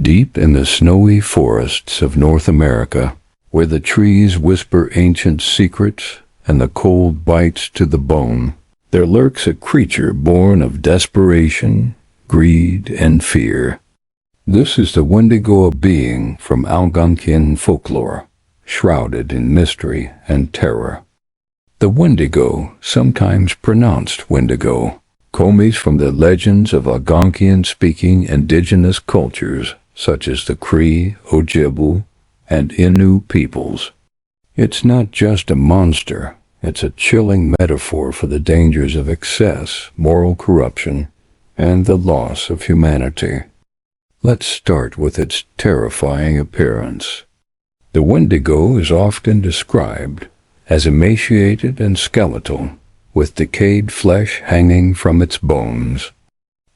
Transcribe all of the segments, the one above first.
Deep in the snowy forests of North America, where the trees whisper ancient secrets and the cold bites to the bone, there lurks a creature born of desperation, greed, and fear. This is the Wendigo, a being from Algonquian folklore, shrouded in mystery and terror. The Wendigo, sometimes pronounced Wendigo, comes from the legends of Algonquian-speaking indigenous cultures such as the Cree, Ojibwe, and Innu peoples. It's not just a monster, it's a chilling metaphor for the dangers of excess, moral corruption, and the loss of humanity. Let's start with its terrifying appearance. The Wendigo is often described as emaciated and skeletal, with decayed flesh hanging from its bones.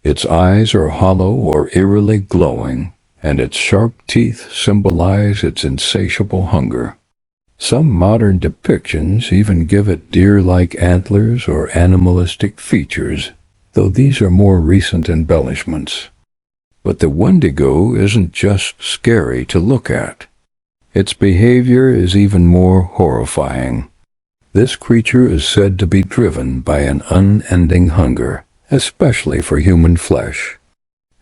Its eyes are hollow or eerily glowing, and its sharp teeth symbolize its insatiable hunger. Some modern depictions even give it deer-like antlers or animalistic features, though these are more recent embellishments. But the Wendigo isn't just scary to look at. Its behavior is even more horrifying. This creature is said to be driven by an unending hunger, especially for human flesh.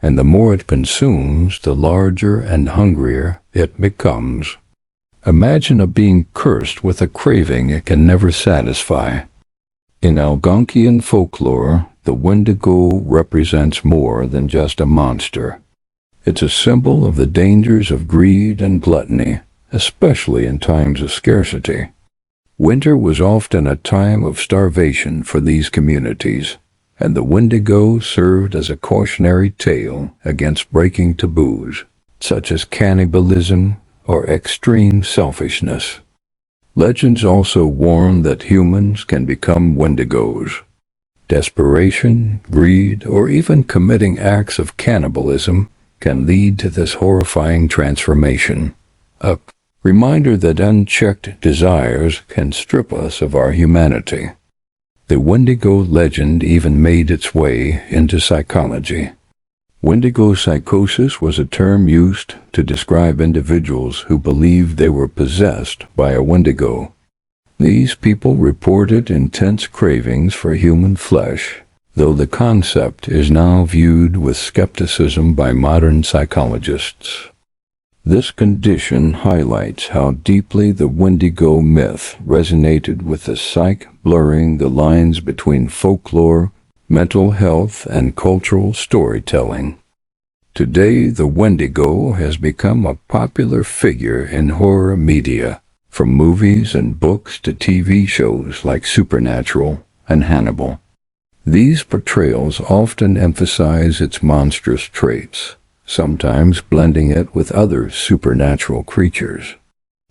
And the more it consumes, the larger and hungrier it becomes. Imagine a being cursed with a craving it can never satisfy. In Algonquian folklore, the Wendigo represents more than just a monster. It's a symbol of the dangers of greed and gluttony, especially in times of scarcity. Winter was often a time of starvation for these communities, and the Wendigo served as a cautionary tale against breaking taboos, such as cannibalism or extreme selfishness. Legends also warn that humans can become Wendigos. Desperation, greed, or even committing acts of cannibalism can lead to this horrifying transformation. A reminder that unchecked desires can strip us of our humanity. The Wendigo legend even made its way into psychology. Wendigo psychosis was a term used to describe individuals who believed they were possessed by a Wendigo. These people reported intense cravings for human flesh, though the concept is now viewed with skepticism by modern psychologists. This condition highlights how deeply the Wendigo myth resonated with the psyche, blurring the lines between folklore, mental health, and cultural storytelling. Today, the Wendigo has become a popular figure in horror media, from movies and books to TV shows like Supernatural and Hannibal. These portrayals often emphasize its monstrous traits, sometimes blending it with other supernatural creatures.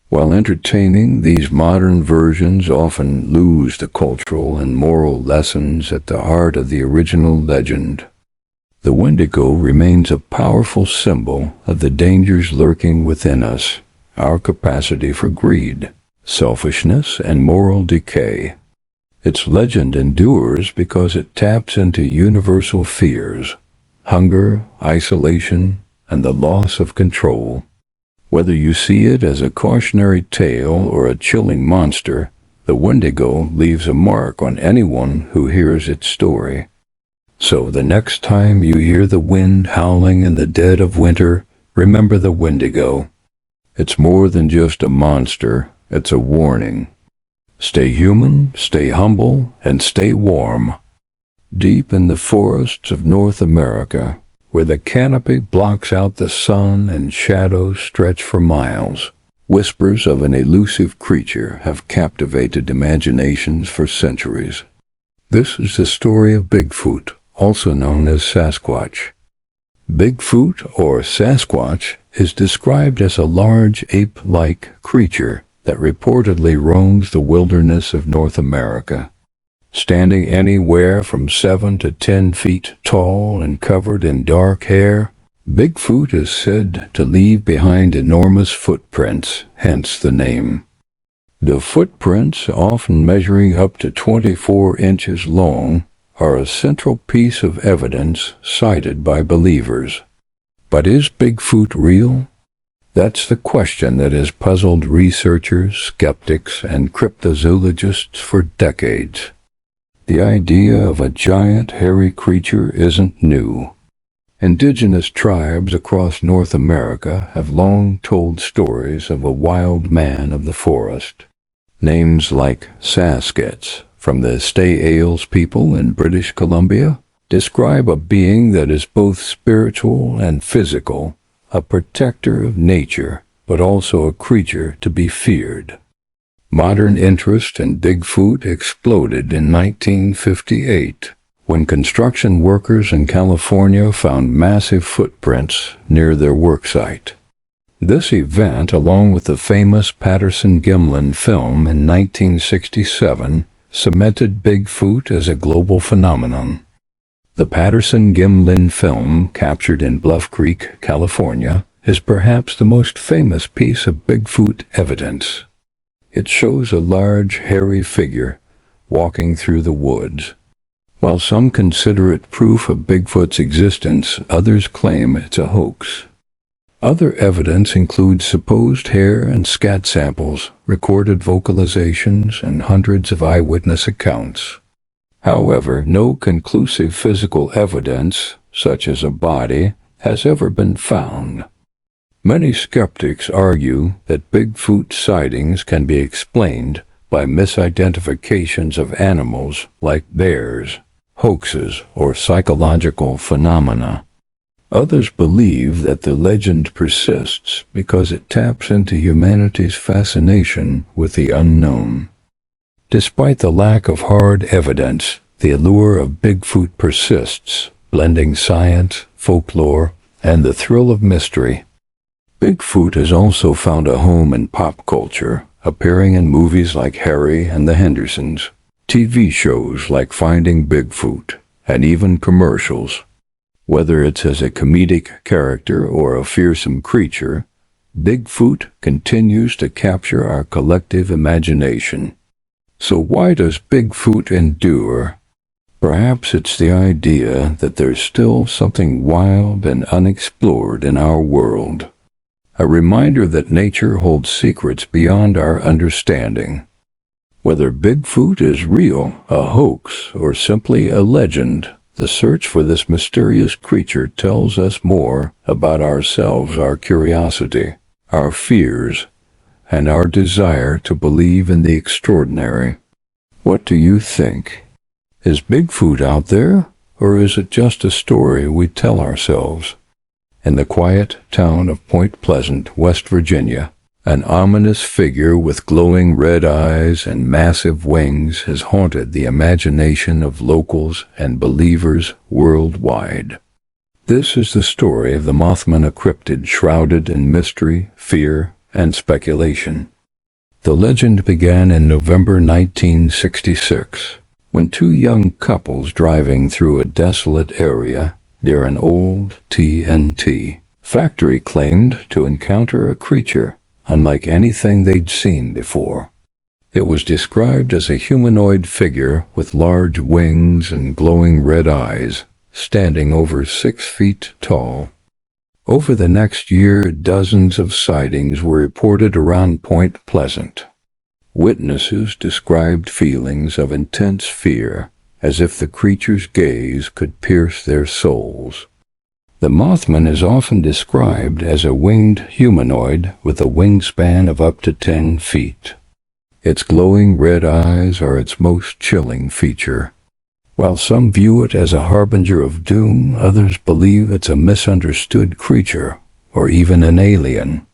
While entertaining, these modern versions often lose the cultural and moral lessons at the heart of the original legend. The Wendigo remains a powerful symbol of the dangers lurking within us, our capacity for greed, selfishness, and moral decay. Its legend endures because it taps into universal fears: hunger, isolation, and the loss of control. Whether you see it as a cautionary tale or a chilling monster, the Wendigo leaves a mark on anyone who hears its story. So the next time you hear the wind howling in the dead of winter, remember the Wendigo. It's more than just a monster, it's a warning. Stay human, stay humble, and stay warm. Deep in the forests of North America, where the canopy blocks out the sun and shadows stretch for miles, whispers of an elusive creature have captivated imaginations for centuries. This is the story of Bigfoot, also known as Sasquatch. Bigfoot, or Sasquatch, is described as a large ape-like creature that reportedly roams the wilderness of North America. Standing anywhere from 7 to 10 feet tall and covered in dark hair, Bigfoot is said to leave behind enormous footprints, hence the name. The footprints, often measuring up to 24 inches long, are a central piece of evidence cited by believers. But is Bigfoot real? That's the question that has puzzled researchers, skeptics, and cryptozoologists for decades. The idea of a giant, hairy creature isn't new. Indigenous tribes across North America have long told stories of a wild man of the forest. Names like Saskets from the Stay-Ales people in British Columbia describe a being that is both spiritual and physical, a protector of nature, but also a creature to be feared. Modern interest in Bigfoot exploded in 1958 when construction workers in California found massive footprints near their worksite. This event, along with the famous Patterson-Gimlin film in 1967, cemented Bigfoot as a global phenomenon. The Patterson-Gimlin film, captured in Bluff Creek, California, is perhaps the most famous piece of Bigfoot evidence. It shows a large, hairy figure walking through the woods. While some consider it proof of Bigfoot's existence, others claim it's a hoax. Other evidence includes supposed hair and scat samples, recorded vocalizations, and hundreds of eyewitness accounts. However, no conclusive physical evidence, such as a body, has ever been found. Many skeptics argue that Bigfoot sightings can be explained by misidentifications of animals like bears, hoaxes, or psychological phenomena. Others believe that the legend persists because it taps into humanity's fascination with the unknown. Despite the lack of hard evidence, the allure of Bigfoot persists, blending science, folklore, and the thrill of mystery. Bigfoot has also found a home in pop culture, appearing in movies like Harry and the Hendersons, TV shows like Finding Bigfoot, and even commercials. Whether it's as a comedic character or a fearsome creature, Bigfoot continues to capture our collective imagination. So why does Bigfoot endure? Perhaps it's the idea that there's still something wild and unexplored in our world. A reminder that nature holds secrets beyond our understanding. Whether Bigfoot is real, a hoax, or simply a legend, the search for this mysterious creature tells us more about ourselves, our curiosity, our fears, and our desire to believe in the extraordinary. What do you think? Is Bigfoot out there, or is it just a story we tell ourselves? In the quiet town of Point Pleasant, West Virginia, an ominous figure with glowing red eyes and massive wings has haunted the imagination of locals and believers worldwide. This is the story of the Mothman, a cryptid shrouded in mystery, fear, and speculation. The legend began in November 1966, when two young couples driving through a desolate area near an old TNT factory claimed to encounter a creature unlike anything they'd seen before. It was described as a humanoid figure with large wings and glowing red eyes, standing over 6 feet tall. Over the next year, dozens of sightings were reported around Point Pleasant. Witnesses described feelings of intense fear, as if the creature's gaze could pierce their souls. The Mothman is often described as a winged humanoid with a wingspan of up to 10 feet. Its glowing red eyes are its most chilling feature. While some view it as a harbinger of doom, others believe it's a misunderstood creature, or even an alien.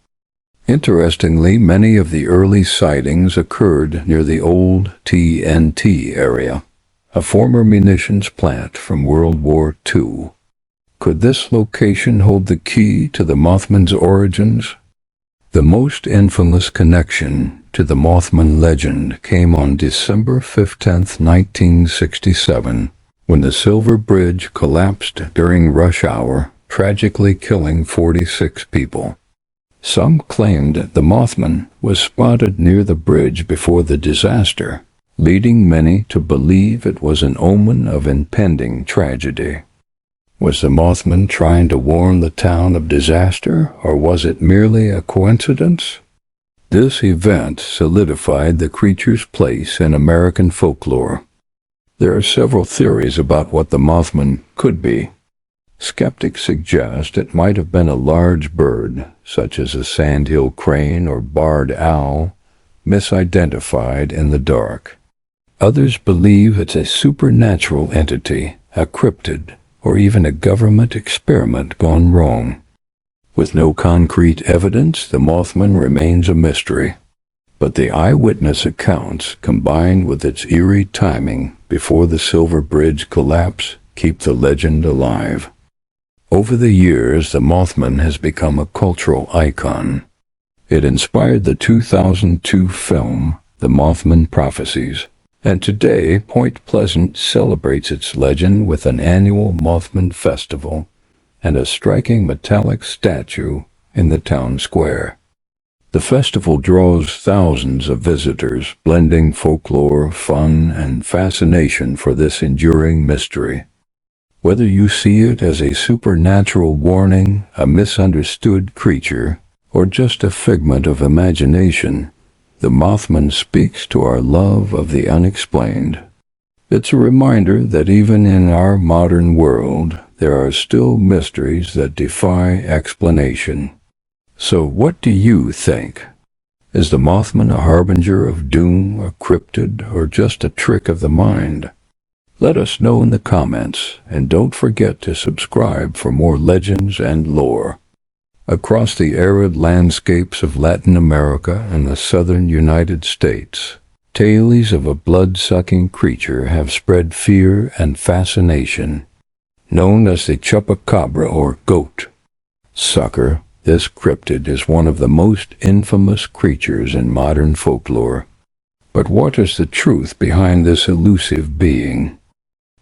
Interestingly, many of the early sightings occurred near the old TNT area, a former munitions plant from World War II. Could this location hold the key to the Mothman's origins? The most infamous connection to the Mothman legend came on December 15, 1967, when the Silver Bridge collapsed during rush hour, tragically killing 46 people. Some claimed the Mothman was spotted near the bridge before the disaster, leading many to believe it was an omen of impending tragedy. Was the Mothman trying to warn the town of disaster, or was it merely a coincidence? This event solidified the creature's place in American folklore. There are several theories about what the Mothman could be. Skeptics suggest it might have been a large bird, such as a sandhill crane or barred owl, misidentified in the dark. Others believe it's a supernatural entity, a cryptid, or even a government experiment gone wrong. With no concrete evidence, the Mothman remains a mystery. But the eyewitness accounts, combined with its eerie timing before the Silver Bridge collapse, keep the legend alive. Over the years, the Mothman has become a cultural icon. It inspired the 2002 film, The Mothman Prophecies, and today Point Pleasant celebrates its legend with an annual Mothman Festival and a striking metallic statue in the town square. The festival draws thousands of visitors, blending folklore, fun, and fascination for this enduring mystery. Whether you see it as a supernatural warning, a misunderstood creature, or just a figment of imagination, the Mothman speaks to our love of the unexplained. It's a reminder that even in our modern world, there are still mysteries that defy explanation. So what do you think? Is the Mothman a harbinger of doom, a cryptid, or just a trick of the mind? Let us know in the comments, and don't forget to subscribe for more legends and lore. Across the arid landscapes of Latin America and the southern United States, tales of a blood-sucking creature have spread fear and fascination. Known as the chupacabra or goat sucker, this cryptid is one of the most infamous creatures in modern folklore. But what is the truth behind this elusive being?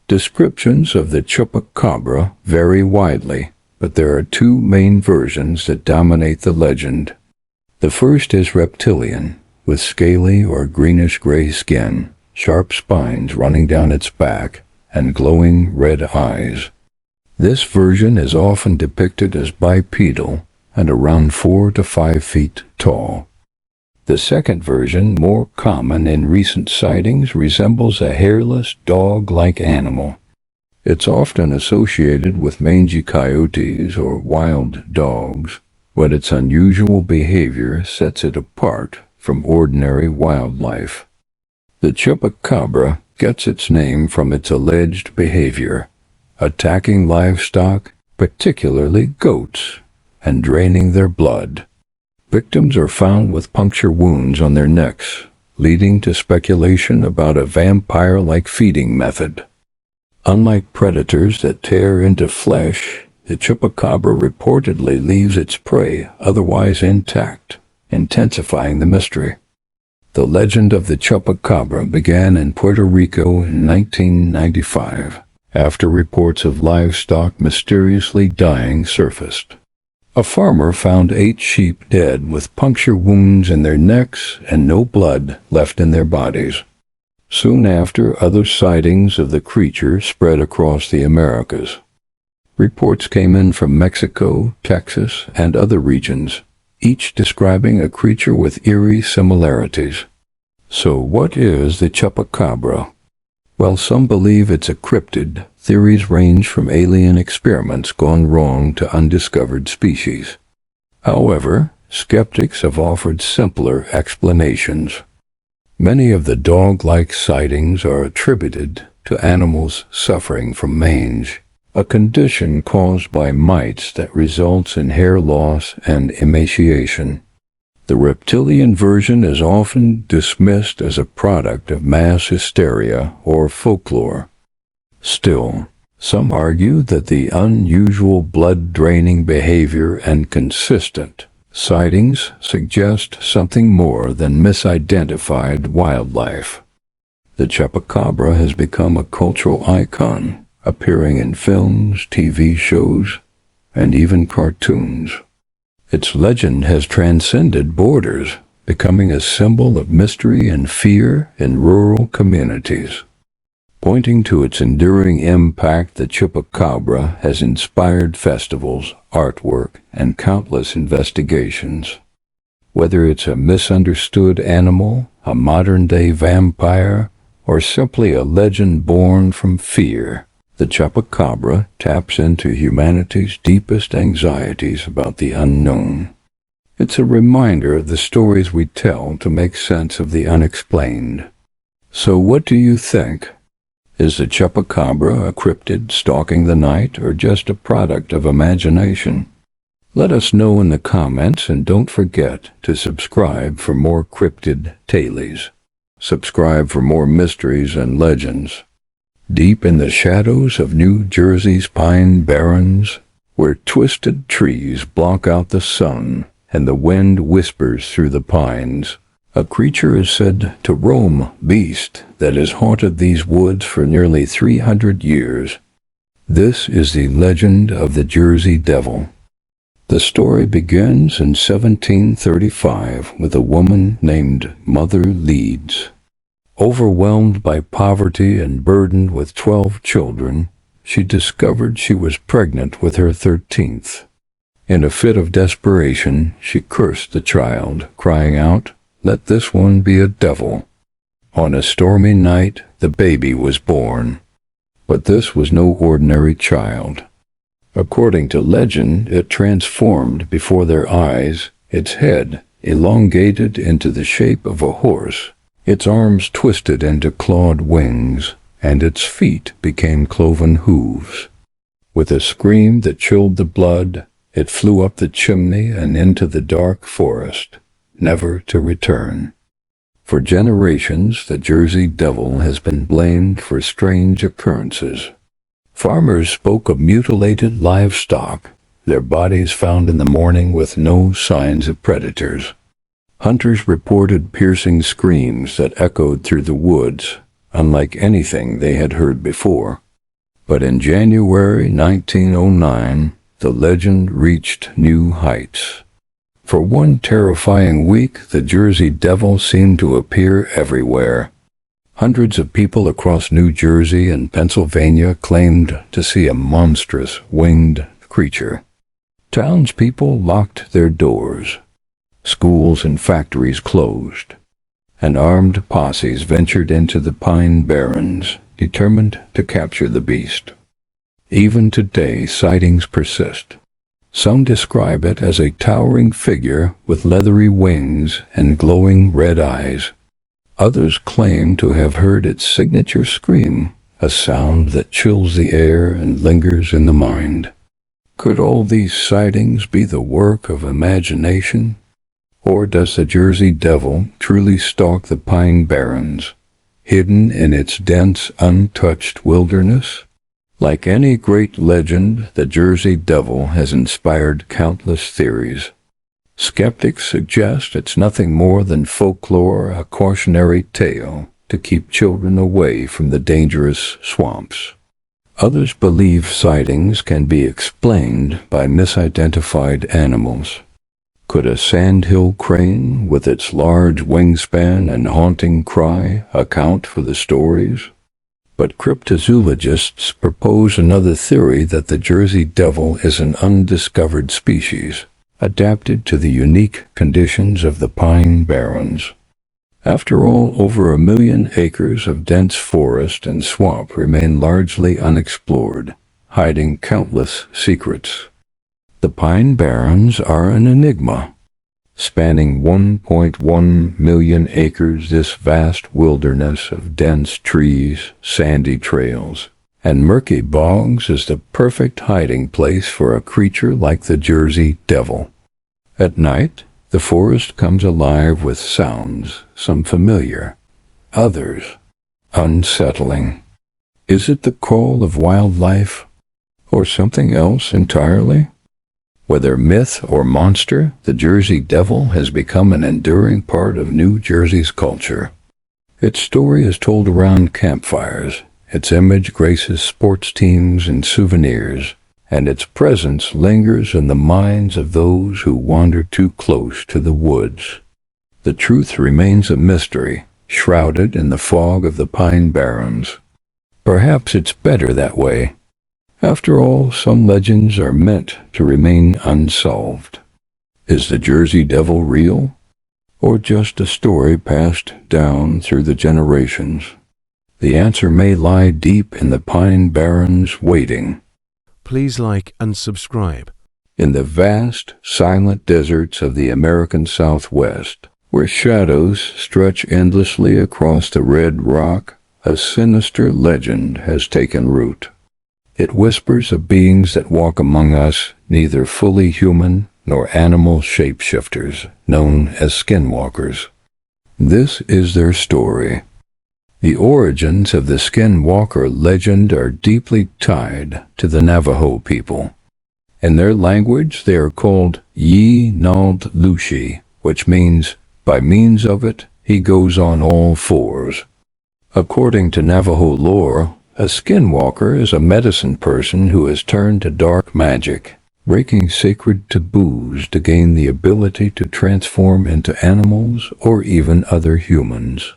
Descriptions of the chupacabra vary widely, but there are two main versions that dominate the legend. The first is reptilian, with scaly or greenish-gray skin, sharp spines running down its back, and glowing red eyes. This version is often depicted as bipedal and around 4 to 5 feet tall. The second version, more common in recent sightings, resembles a hairless, dog-like animal. It's often associated with mangy coyotes or wild dogs, but its unusual behavior sets it apart from ordinary wildlife. The chupacabra gets its name from its alleged behavior, attacking livestock, particularly goats, and draining their blood. Victims are found with puncture wounds on their necks, leading to speculation about a vampire-like feeding method. Unlike predators that tear into flesh, the chupacabra reportedly leaves its prey otherwise intact, intensifying the mystery. The legend of the chupacabra began in Puerto Rico in 1995, after reports of livestock mysteriously dying surfaced. A farmer found 8 sheep dead with puncture wounds in their necks and no blood left in their bodies. Soon after, other sightings of the creature spread across the Americas. Reports came in from Mexico, Texas, and other regions, each describing a creature with eerie similarities. So what is the chupacabra? While some believe it's a cryptid, theories range from alien experiments gone wrong to undiscovered species. However, skeptics have offered simpler explanations. Many of the dog-like sightings are attributed to animals suffering from mange, a condition caused by mites that results in hair loss and emaciation. The reptilian version is often dismissed as a product of mass hysteria or folklore. Still, some argue that the unusual blood-draining behavior and consistent sightings suggest something more than misidentified wildlife. The chupacabra has become a cultural icon, appearing in films, TV shows, and even cartoons. Its legend has transcended borders, becoming a symbol of mystery and fear in rural communities. Pointing to its enduring impact, the chupacabra has inspired festivals, artwork, and countless investigations. Whether it's a misunderstood animal, a modern-day vampire, or simply a legend born from fear, the chupacabra taps into humanity's deepest anxieties about the unknown. It's a reminder of the stories we tell to make sense of the unexplained. So what do you think? Is the chupacabra a cryptid stalking the night, or just a product of imagination? Let us know in the comments, and don't forget to subscribe for more cryptid tales. Subscribe for more mysteries and legends. Deep in the shadows of New Jersey's Pine Barrens, where twisted trees block out the sun and the wind whispers through the pines, a creature is said to roam beast that has haunted these woods for nearly 300 years. This is the legend of the Jersey Devil. The story begins in 1735 with a woman named Mother Leeds. Overwhelmed by poverty and burdened with 12 children, she discovered she was pregnant with her 13th. In a fit of desperation, she cursed the child, crying out, "Let this one be a devil." On a stormy night, the baby was born. But this was no ordinary child. According to legend, it transformed before their eyes, its head elongated into the shape of a horse, its arms twisted into clawed wings, and its feet became cloven hooves. With a scream that chilled the blood, it flew up the chimney and into the dark forest, never to return. For generations, the Jersey Devil has been blamed for strange occurrences. Farmers spoke of mutilated livestock, their bodies found in the morning with no signs of predators. Hunters reported piercing screams that echoed through the woods, unlike anything they had heard before. But in January 1909, the legend reached new heights. For one terrifying week, the Jersey Devil seemed to appear everywhere. Hundreds of people across New Jersey and Pennsylvania claimed to see a monstrous winged creature. Townspeople locked their doors. Schools and factories closed, and armed posses ventured into the Pine Barrens, determined to capture the beast. Even today, sightings persist. Some describe it as a towering figure with leathery wings and glowing red eyes. Others claim to have heard its signature scream, a sound that chills the air and lingers in the mind. Could all these sightings be the work of imagination? Or does the Jersey Devil truly stalk the Pine Barrens, hidden in its dense, untouched wilderness? Like any great legend, the Jersey Devil has inspired countless theories. Skeptics suggest it's nothing more than folklore, a cautionary tale to keep children away from the dangerous swamps. Others believe sightings can be explained by misidentified animals. Could a sandhill crane, with its large wingspan and haunting cry, account for the stories? But cryptozoologists propose another theory, that the Jersey Devil is an undiscovered species, adapted to the unique conditions of the Pine Barrens. After all, over 1 million acres of dense forest and swamp remain largely unexplored, hiding countless secrets. The Pine Barrens are an enigma. Spanning 1.1 million acres, this vast wilderness of dense trees, sandy trails, and murky bogs is the perfect hiding place for a creature like the Jersey Devil. At night, the forest comes alive with sounds, some familiar, others unsettling. Is it the call of wildlife, or something else entirely? Whether myth or monster, the Jersey Devil has become an enduring part of New Jersey's culture. Its story is told around campfires, its image graces sports teams and souvenirs, and its presence lingers in the minds of those who wander too close to the woods. The truth remains a mystery, shrouded in the fog of the Pine Barrens. Perhaps it's better that way. After all, some legends are meant to remain unsolved. Is the Jersey Devil real? Or just a story passed down through the generations? The answer may lie deep in the Pine Barrens waiting. Please like and subscribe. In the vast, silent deserts of the American Southwest, where shadows stretch endlessly across the red rock, a sinister legend has taken root. It whispers of beings that walk among us, neither fully human nor animal shapeshifters, known as skinwalkers. This is their story. The origins of the skinwalker legend are deeply tied to the Navajo people. In their language, they are called Ye-Nald-Lushi, which means, by means of it, he goes on all fours. According to Navajo lore, a skinwalker is a medicine person who has turned to dark magic, breaking sacred taboos to gain the ability to transform into animals or even other humans.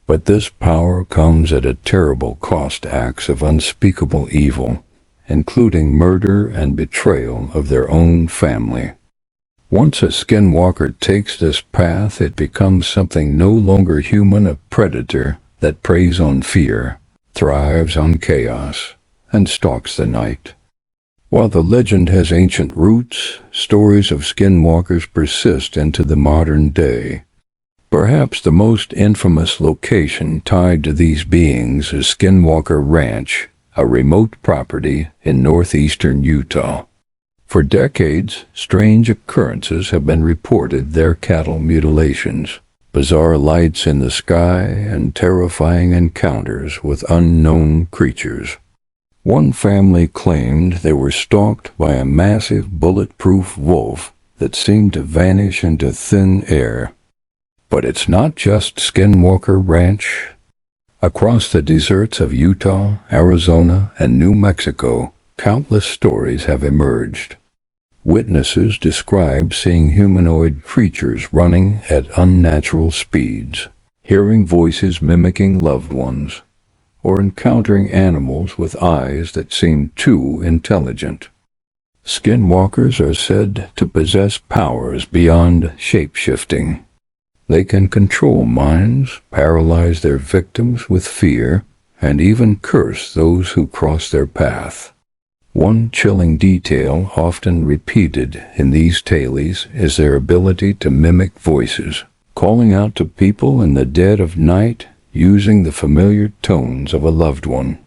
But this power comes at a terrible cost to acts of unspeakable evil, including murder and betrayal of their own family. Once a skinwalker takes this path, it becomes something no longer human, a predator that preys on fear, thrives on chaos, and stalks the night. While the legend has ancient roots, stories of skinwalkers persist into the modern day. Perhaps the most infamous location tied to these beings is Skinwalker Ranch, a remote property in northeastern Utah. For decades, strange occurrences have been reported there: cattle mutilations, bizarre lights in the sky, and terrifying encounters with unknown creatures. One family claimed they were stalked by a massive bulletproof wolf that seemed to vanish into thin air. But it's not just Skinwalker Ranch. Across the deserts of Utah, Arizona, and New Mexico, countless stories have emerged. Witnesses describe seeing humanoid creatures running at unnatural speeds, hearing voices mimicking loved ones, or encountering animals with eyes that seem too intelligent. Skinwalkers are said to possess powers beyond shape-shifting. They can control minds, paralyze their victims with fear, and even curse those who cross their path. One chilling detail often repeated in these tales is their ability to mimic voices, calling out to people in the dead of night using the familiar tones of a loved one.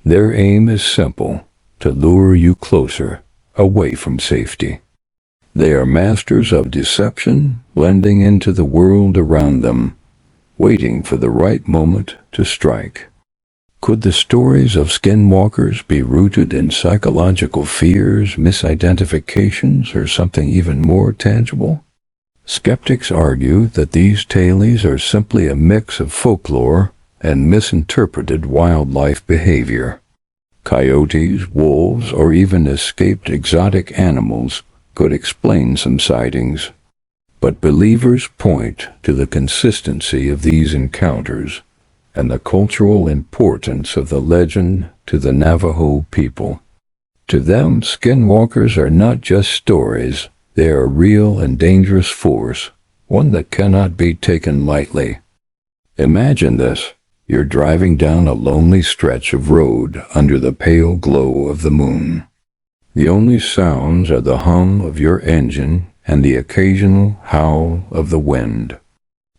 Their aim is simple: to lure you closer, away from safety. They are masters of deception, blending into the world around them, waiting for the right moment to strike. Could the stories of skinwalkers be rooted in psychological fears, misidentifications, or something even more tangible? Skeptics argue that these tales are simply a mix of folklore and misinterpreted wildlife behavior. Coyotes, wolves, or even escaped exotic animals could explain some sightings, but believers point to the consistency of these encounters and the cultural importance of the legend to the Navajo people. To them, skinwalkers are not just stories, they are a real and dangerous force, one that cannot be taken lightly. Imagine this: you're driving down a lonely stretch of road under the pale glow of the moon. The only sounds are the hum of your engine and the occasional howl of the wind.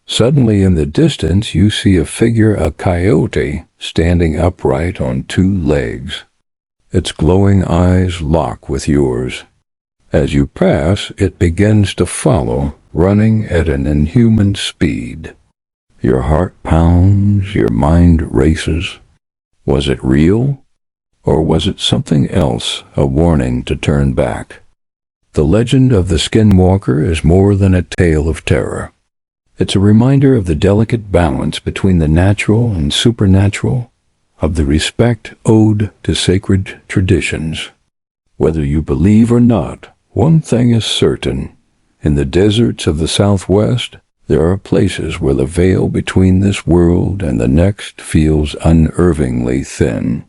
Suddenly in the distance you see a figure, a coyote, standing upright on two legs. Its glowing eyes lock with yours. As you pass, it begins to follow, running at an inhuman speed. Your heart pounds, your mind races. Was it real? Or was it something else, a warning to turn back? The legend of the skinwalker is more than a tale of terror. It's a reminder of the delicate balance between the natural and supernatural, of the respect owed to sacred traditions. Whether you believe or not, one thing is certain: in the deserts of the Southwest, There are places where the veil between this world and the next feels unnervingly thin.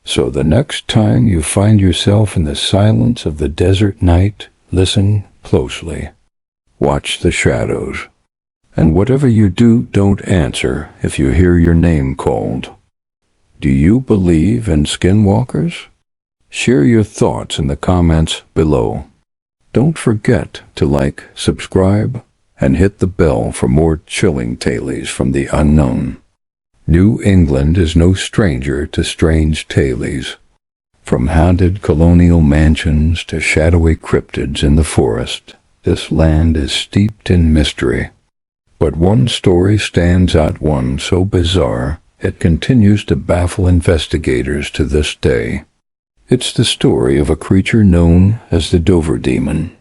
So the next time you find yourself in the silence of the desert night, listen closely. Watch the shadows. And whatever you do, don't answer if you hear your name called. Do you believe in skinwalkers? Share your thoughts in the comments below. Don't forget to like, subscribe, and hit the bell for more chilling tales from the unknown. New England is no stranger to strange tales. From haunted colonial mansions to shadowy cryptids in the forest, this land is steeped in mystery. But one story stands out, one so bizarre, it continues to baffle investigators to this day. It's the story of a creature known as the Dover Demon.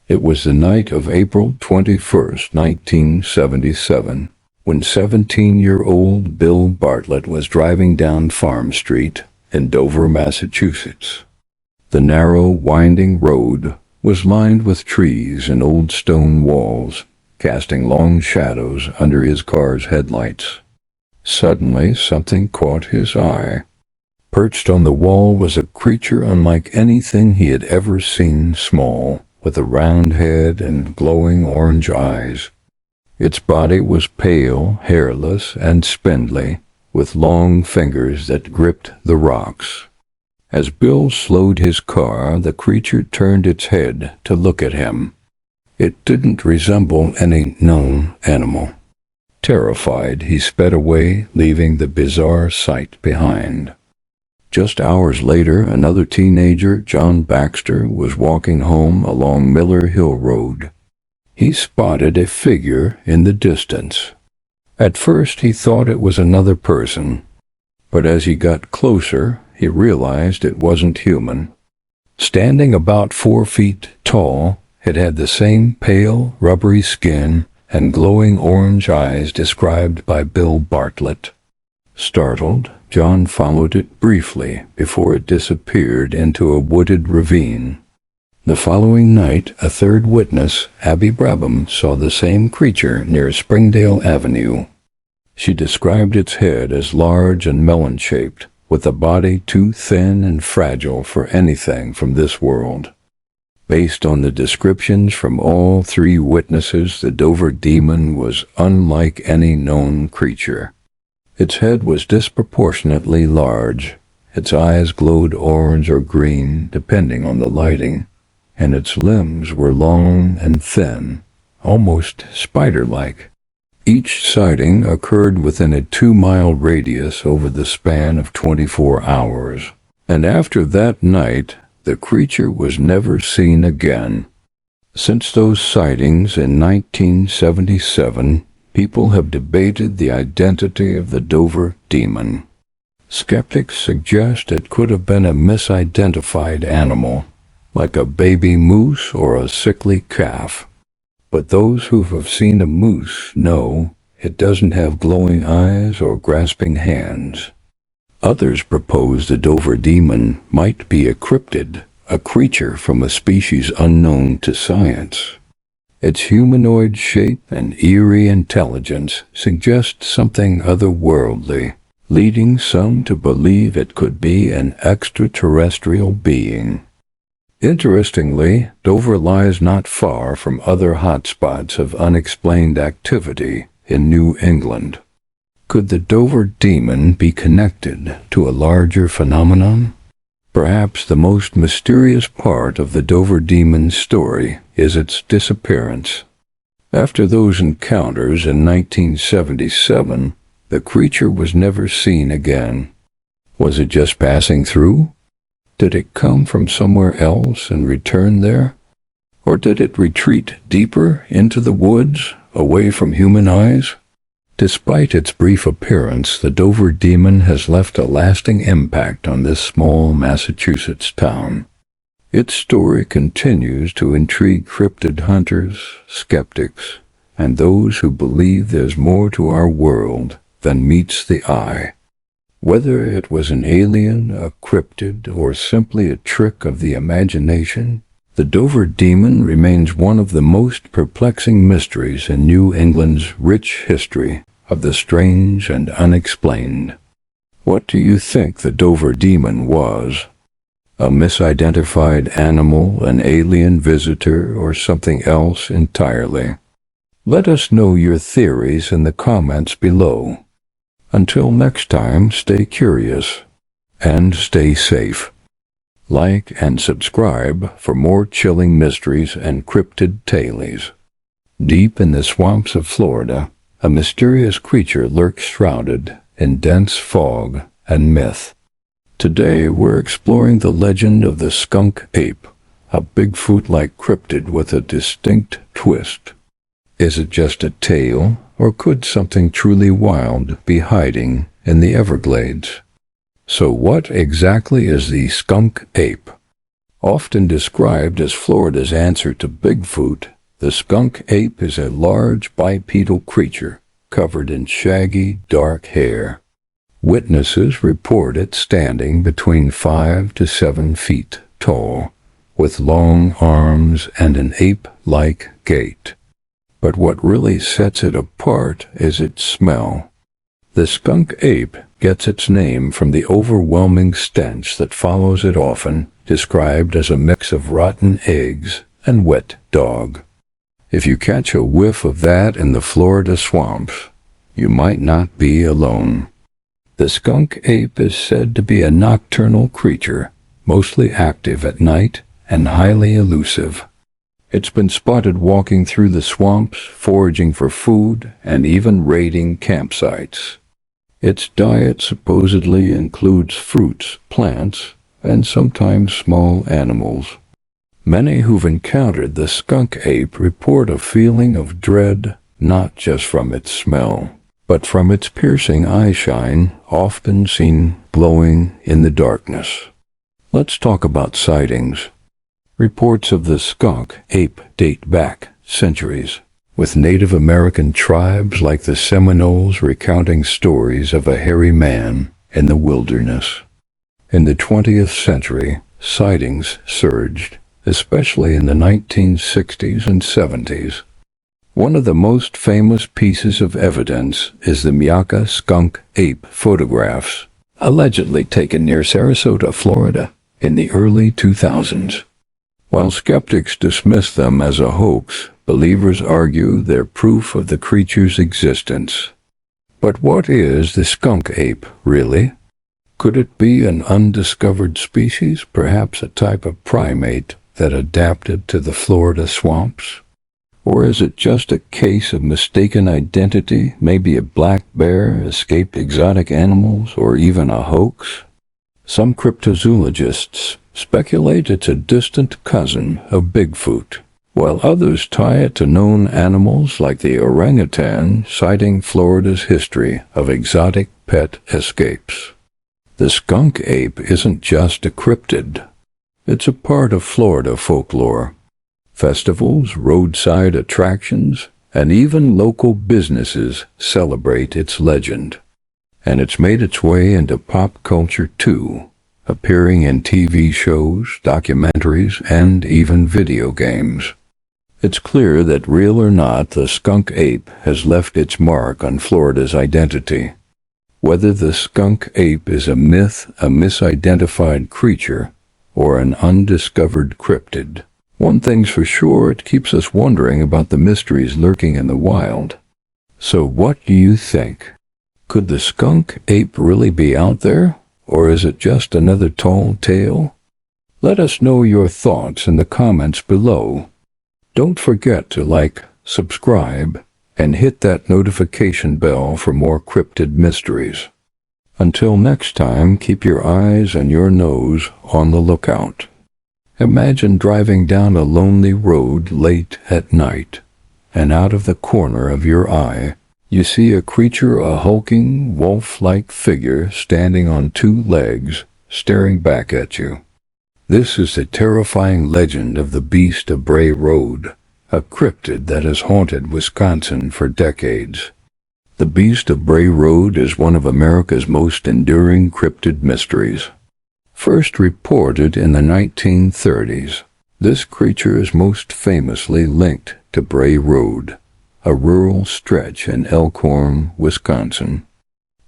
It was the night of April 21st, 1977, when 17-year-old Bill Bartlett was driving down Farm Street in Dover, Massachusetts. The narrow, winding road was lined with trees and old stone walls, casting long shadows under his car's headlights. Suddenly, something caught his eye. Perched on the wall was a creature unlike anything he had ever seen, small, with a round head and glowing orange eyes. Its body was pale, hairless, and spindly, with long fingers that gripped the rocks. As Bill slowed his car, the creature turned its head to look at him. It didn't resemble any known animal. Terrified, he sped away, leaving the bizarre sight behind. Just hours later, another teenager, John Baxter, was walking home along Miller Hill Road. He spotted a figure in the distance. At first, he thought it was another person, but as he got closer, he realized it wasn't human. Standing about 4 feet tall, it had the same pale, rubbery skin and glowing orange eyes described by Bill Bartlett. Startled, John followed it briefly before it disappeared into a wooded ravine. The following night, a third witness, Abby Brabham, saw the same creature near Springdale Avenue. She described its head as large and melon-shaped, with a body too thin and fragile for anything from this world. Based on the descriptions from all 3 witnesses, the Dover Demon was unlike any known creature. Its head was disproportionately large, its eyes glowed orange or green, depending on the lighting, and its limbs were long and thin, almost spider-like. Each sighting occurred within a 2-mile radius over the span of 24 hours, and after that night, the creature was never seen again. Since those sightings in 1977, people have debated the identity of the Dover Demon. Skeptics suggest it could have been a misidentified animal, like a baby moose or a sickly calf. But those who have seen a moose know it doesn't have glowing eyes or grasping hands. Others propose the Dover Demon might be a cryptid, a creature from a species unknown to science. Its humanoid shape and eerie intelligence suggest something otherworldly, leading some to believe it could be an extraterrestrial being. Interestingly, Dover lies not far from other hotspots of unexplained activity in New England. Could the Dover Demon be connected to a larger phenomenon? Perhaps the most mysterious part of the Dover Demon's story is its disappearance. After those encounters in 1977, the creature was never seen again. Was it just passing through? Did it come from somewhere else and return there? Or did it retreat deeper into the woods, away from human eyes? Despite its brief appearance, the Dover Demon has left a lasting impact on this small Massachusetts town. Its story continues to intrigue cryptid hunters, skeptics, and those who believe there's more to our world than meets the eye. Whether it was an alien, a cryptid, or simply a trick of the imagination, The Dover demon remains one of the most perplexing mysteries in New England's rich history of the strange and unexplained. What do you think the Dover demon was? A misidentified animal, an alien visitor, or something else entirely? Let us know your theories in the comments below. Until next time, stay curious and stay safe. Like and subscribe for more chilling mysteries and cryptid tales. Deep in the swamps of Florida, a mysterious creature lurks shrouded in dense fog and myth. Today we're exploring the legend of the skunk ape, a Bigfoot-like cryptid with a distinct twist. Is it just a tale, or could something truly wild be hiding in the Everglades? So what exactly is the skunk ape? Often described as Florida's answer to Bigfoot, the skunk ape is a large bipedal creature covered in shaggy, dark hair. Witnesses report it standing between 5 to 7 feet tall, with long arms and an ape-like gait. But what really sets it apart is its smell. The skunk ape gets its name from the overwhelming stench that follows it, often described as a mix of rotten eggs and wet dog. If you catch a whiff of that in the Florida swamps, you might not be alone. The skunk ape is said to be a nocturnal creature, mostly active at night and highly elusive. It's been spotted walking through the swamps, foraging for food, and even raiding campsites. Its diet supposedly includes fruits, plants, and sometimes small animals. Many who've encountered the skunk ape report a feeling of dread, not just from its smell, but from its piercing eyeshine, often seen glowing in the darkness. Let's talk about sightings. Reports of the skunk ape date back centuries, with Native American tribes like the Seminoles recounting stories of a hairy man in the wilderness. In the 20th century, sightings surged, especially in the 1960s and 70s. One of the most famous pieces of evidence is the Myakka skunk ape photographs, allegedly taken near Sarasota, Florida, in the early 2000s. While skeptics dismiss them as a hoax, believers argue they're proof of the creature's existence. But what is the skunk ape, really? Could it be an undiscovered species, perhaps a type of primate that adapted to the Florida swamps? Or is it just a case of mistaken identity, maybe a black bear, escaped exotic animals, or even a hoax? Some cryptozoologists speculate it's a distant cousin of Bigfoot, while others tie it to known animals like the orangutan, citing Florida's history of exotic pet escapes. The skunk ape isn't just a cryptid. It's a part of Florida folklore. Festivals, roadside attractions, and even local businesses celebrate its legend. And it's made its way into pop culture too, appearing in TV shows, documentaries, and even video games. It's clear that, real or not, the skunk ape has left its mark on Florida's identity. Whether the skunk ape is a myth, a misidentified creature, or an undiscovered cryptid, one thing's for sure, it keeps us wondering about the mysteries lurking in the wild. So what do you think? Could the skunk ape really be out there? Or is it just another tall tale? Let us know your thoughts in the comments below. Don't forget to like, subscribe, and hit that notification bell for more cryptid mysteries. Until next time, keep your eyes and your nose on the lookout. Imagine driving down a lonely road late at night, and out of the corner of your eye, you see a creature, a hulking, wolf-like figure standing on 2 legs, staring back at you. This is the terrifying legend of the Beast of Bray Road, a cryptid that has haunted Wisconsin for decades. The Beast of Bray Road is one of America's most enduring cryptid mysteries. First reported in the 1930s, This creature is most famously linked to Bray Road, a rural stretch in Elkhorn, Wisconsin.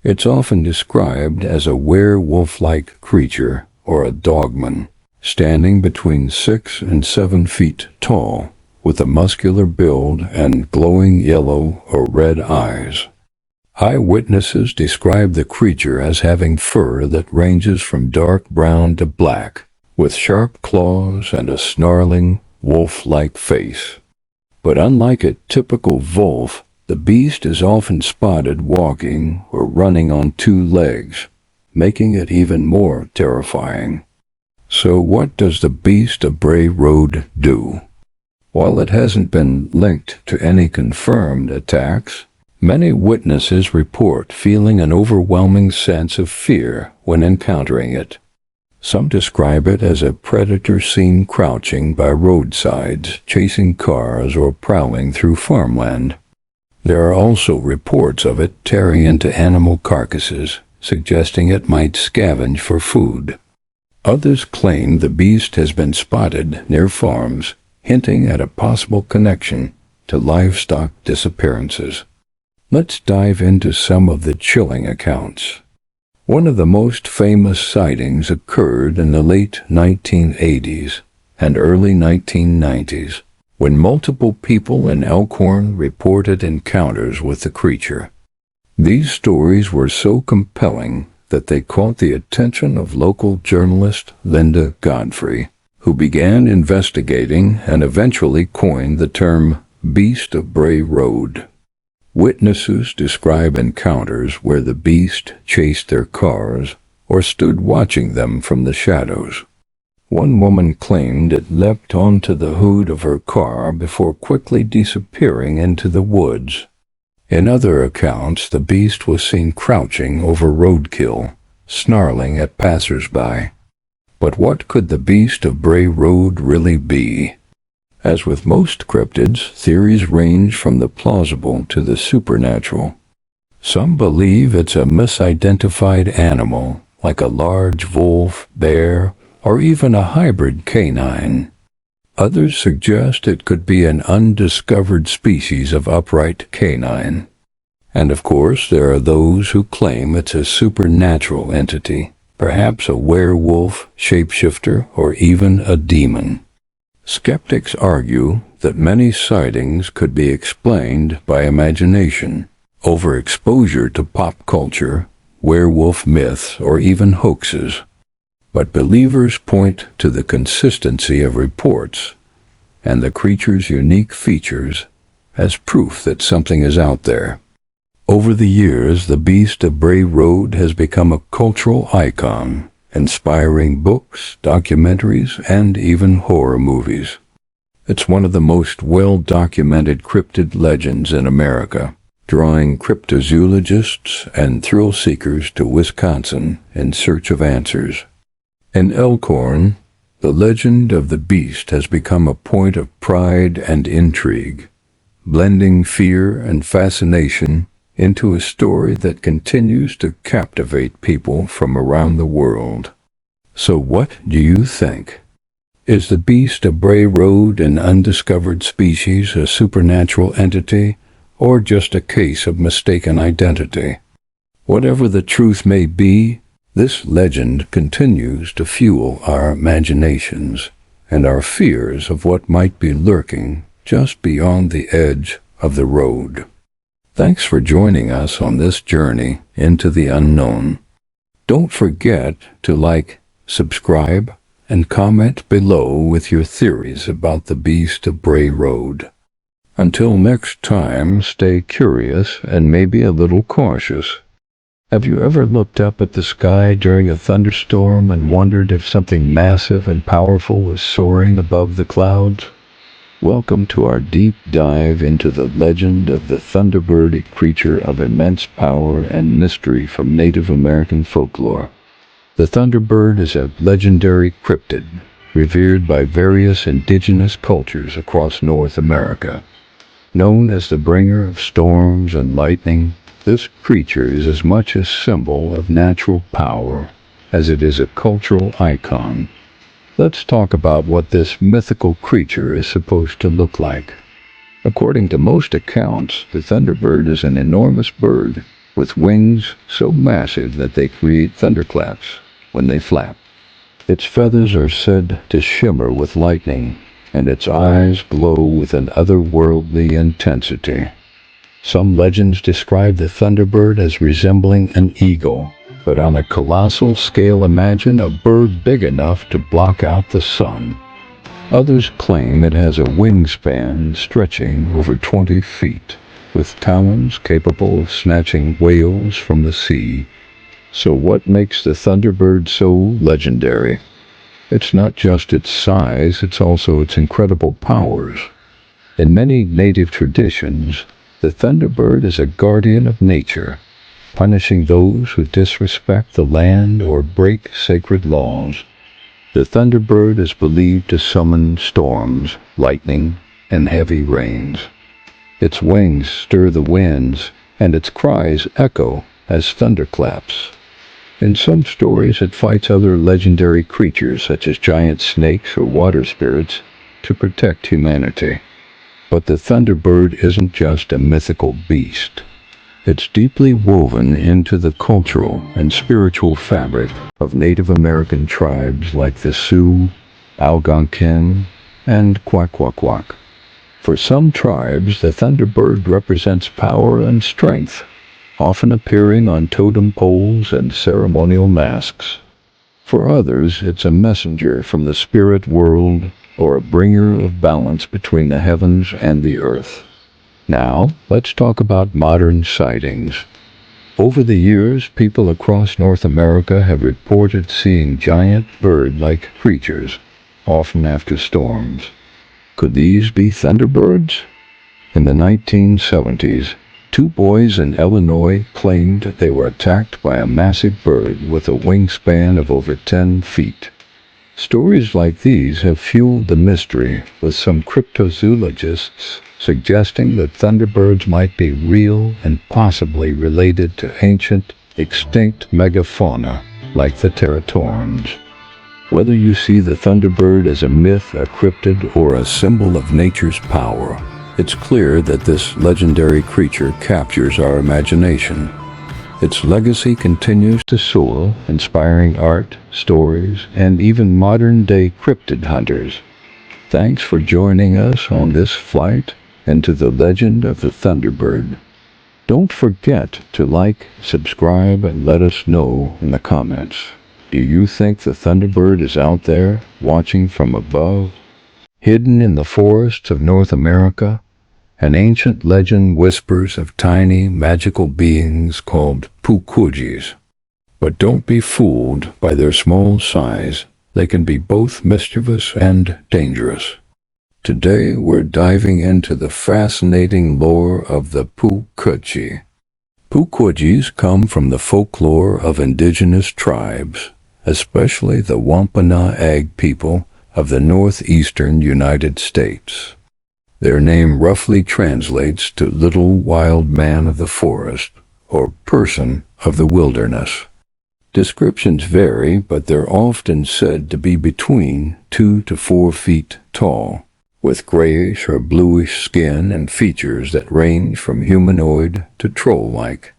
It's often described as a werewolf-like creature or a dogman, standing between 6 and 7 feet tall, with a muscular build and glowing yellow or red eyes. Eyewitnesses describe the creature as having fur that ranges from dark brown to black, with sharp claws and a snarling, wolf-like face. But unlike a typical wolf, the beast is often spotted walking or running on 2 legs, making it even more terrifying. So what does the Beast of Bray Road do? While it hasn't been linked to any confirmed attacks, many witnesses report feeling an overwhelming sense of fear when encountering it. Some describe it as a predator seen crouching by roadsides, chasing cars, or prowling through farmland. There are also reports of it tearing into animal carcasses, suggesting it might scavenge for food. Others claim the beast has been spotted near farms, hinting at a possible connection to livestock disappearances. Let's dive into some of the chilling accounts. One of the most famous sightings occurred in the late 1980s and early 1990s, when multiple people in Elkhorn reported encounters with the creature. These stories were so compelling that they caught the attention of local journalist Linda Godfrey, who began investigating and eventually coined the term Beast of Bray Road. Witnesses describe encounters where the beast chased their cars or stood watching them from the shadows. One woman claimed it leapt onto the hood of her car before quickly disappearing into the woods. In other accounts, the beast was seen crouching over roadkill, snarling at passers-by. But what could the Beast of Bray Road really be? As with most cryptids, theories range from the plausible to the supernatural. Some believe it's a misidentified animal, like a large wolf, bear, or even a hybrid canine. Others suggest it could be an undiscovered species of upright canine. And of course, there are those who claim it's a supernatural entity, perhaps a werewolf, shapeshifter, or even a demon. Skeptics argue that many sightings could be explained by imagination, overexposure to pop culture, werewolf myths, or even hoaxes. But believers point to the consistency of reports and the creature's unique features as proof that something is out there. Over the years, the Beast of Bray Road has become a cultural icon, inspiring books, documentaries, and even horror movies. It's one of the most well-documented cryptid legends in America, drawing cryptozoologists and thrill-seekers to Wisconsin in search of answers. In Elkhorn, the legend of the beast has become a point of pride and intrigue, blending fear and fascination into a story that continues to captivate people from around the world. So what do you think? Is the Beast of Bray Road an undiscovered species, a supernatural entity, or just a case of mistaken identity? Whatever the truth may be, this legend continues to fuel our imaginations and our fears of what might be lurking just beyond the edge of the road. Thanks for joining us on this journey into the unknown. Don't forget to like, subscribe, and comment below with your theories about the Beast of Bray Road. Until next time, stay curious and maybe a little cautious. Have you ever looked up at the sky during a thunderstorm and wondered if something massive and powerful was soaring above the clouds? Welcome to our deep dive into the legend of the Thunderbird, a creature of immense power and mystery from Native American folklore. The Thunderbird is a legendary cryptid, revered by various indigenous cultures across North America. Known as the bringer of storms and lightning, this creature is as much a symbol of natural power as it is a cultural icon. Let's talk about what this mythical creature is supposed to look like. According to most accounts, the thunderbird is an enormous bird with wings so massive that they create thunderclaps when they flap. Its feathers are said to shimmer with lightning, and its eyes glow with an otherworldly intensity. Some legends describe the thunderbird as resembling an eagle, but on a colossal scale imagine a bird big enough to block out the sun. Others claim it has a wingspan stretching over 20 feet, with talons capable of snatching whales from the sea. So what makes the thunderbird so legendary? It's not just its size, it's also its incredible powers. In many native traditions, the thunderbird is a guardian of nature, punishing those who disrespect the land or break sacred laws. The thunderbird is believed to summon storms, lightning, and heavy rains. Its wings stir the winds, and its cries echo as thunderclaps. In some stories, it fights other legendary creatures such as giant snakes or water spirits to protect humanity. But the thunderbird isn't just a mythical beast. It's deeply woven into the cultural and spiritual fabric of Native American tribes like the Sioux, Algonquin, and Kwakwakwa. For some tribes, the thunderbird represents power and strength, often appearing on totem poles and ceremonial masks. For others, it's a messenger from the spirit world or a bringer of balance between the heavens and the earth. Now, let's talk about modern sightings. Over the years, people across North America have reported seeing giant bird-like creatures, often after storms. Could these be thunderbirds? In the 1970s, two boys in Illinois claimed they were attacked by a massive bird with a wingspan of over 10 feet. Stories like these have fueled the mystery, with some cryptozoologists suggesting that thunderbirds might be real and possibly related to ancient, extinct megafauna like the teratorans. Whether you see the thunderbird as a myth, a cryptid, or a symbol of nature's power, it's clear that this legendary creature captures our imagination. Its legacy continues to soar, inspiring art, stories, and even modern-day cryptid hunters. Thanks for joining us on this flight into the legend of the Thunderbird. Don't forget to like, subscribe, and let us know in the comments. Do you think the Thunderbird is out there, watching from above? Hidden in the forests of North America, an ancient legend whispers of tiny, magical beings called pukwudgies. But don't be fooled by their small size. They can be both mischievous and dangerous. Today, we're diving into the fascinating lore of the pukwudgie. Pukwudgies come from the folklore of indigenous tribes, especially the Wampanoag people of the northeastern United States. Their name roughly translates to little wild man of the forest, or person of the wilderness. Descriptions vary, but they're often said to be between 2 to 4 feet tall, with grayish or bluish skin and features that range from humanoid to troll-like.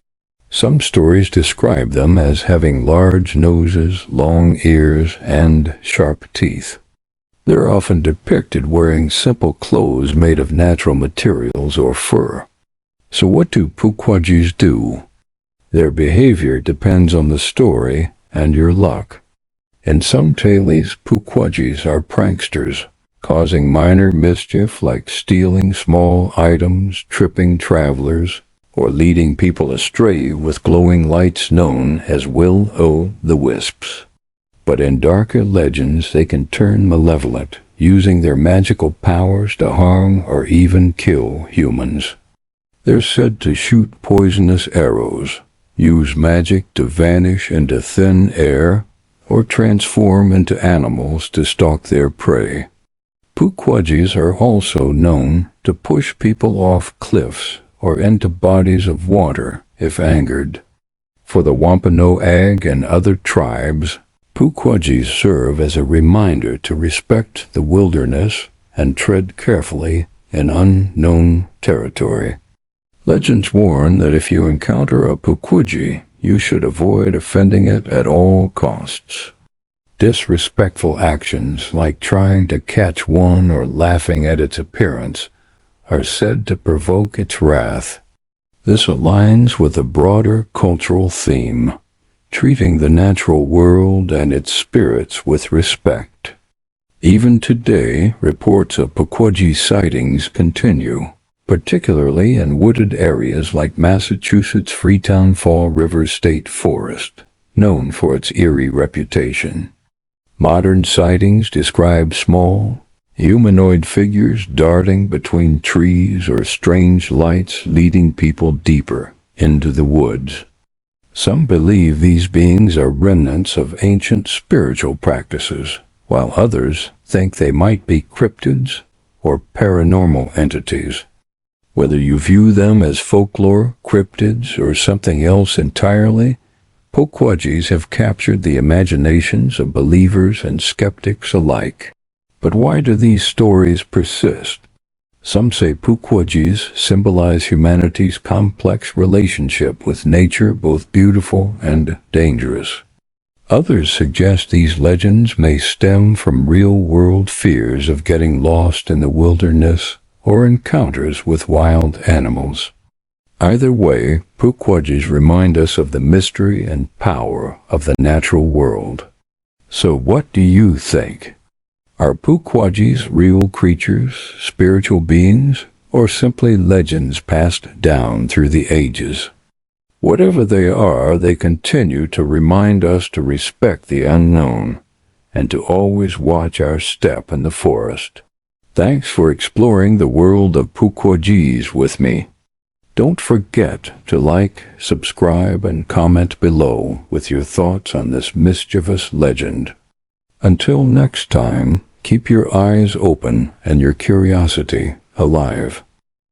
Some stories describe them as having large noses, long ears, and sharp teeth. They're often depicted wearing simple clothes made of natural materials or fur. So what do pukwudgies do? Their behavior depends on the story and your luck. In some tales, pukwudgies are pranksters, causing minor mischief like stealing small items, tripping travelers, or leading people astray with glowing lights known as will-o'-the-wisps. But in darker legends, they can turn malevolent, using their magical powers to harm or even kill humans. They're said to shoot poisonous arrows, use magic to vanish into thin air, or transform into animals to stalk their prey. Pukwudgies are also known to push people off cliffs or into bodies of water if angered. For the Wampanoag and other tribes, Pukwudgies serve as a reminder to respect the wilderness and tread carefully in unknown territory. Legends warn that if you encounter a Pukwudgie, you should avoid offending it at all costs. Disrespectful actions like trying to catch one or laughing at its appearance are said to provoke its wrath. This aligns with a broader cultural theme, treating the natural world and its spirits with respect. Even today, reports of Pukwudgie sightings continue, particularly in wooded areas like Massachusetts' Freetown Fall River State Forest, known for its eerie reputation. Modern sightings describe small, humanoid figures darting between trees or strange lights leading people deeper into the woods. Some believe these beings are remnants of ancient spiritual practices, while others think they might be cryptids or paranormal entities. Whether you view them as folklore, cryptids, or something else entirely, Pukwudgies have captured the imaginations of believers and skeptics alike. But why do these stories persist? Some say Pukwudgies symbolize humanity's complex relationship with nature, both beautiful and dangerous. Others suggest these legends may stem from real-world fears of getting lost in the wilderness or encounters with wild animals. Either way, Pukwudgies remind us of the mystery and power of the natural world. So what do you think? Are Pukwudgies real creatures, spiritual beings, or simply legends passed down through the ages? Whatever they are, they continue to remind us to respect the unknown and to always watch our step in the forest. Thanks for exploring the world of Pukwudgies with me. Don't forget to like, subscribe, and comment below with your thoughts on this mischievous legend. Until next time, keep your eyes open and your curiosity alive.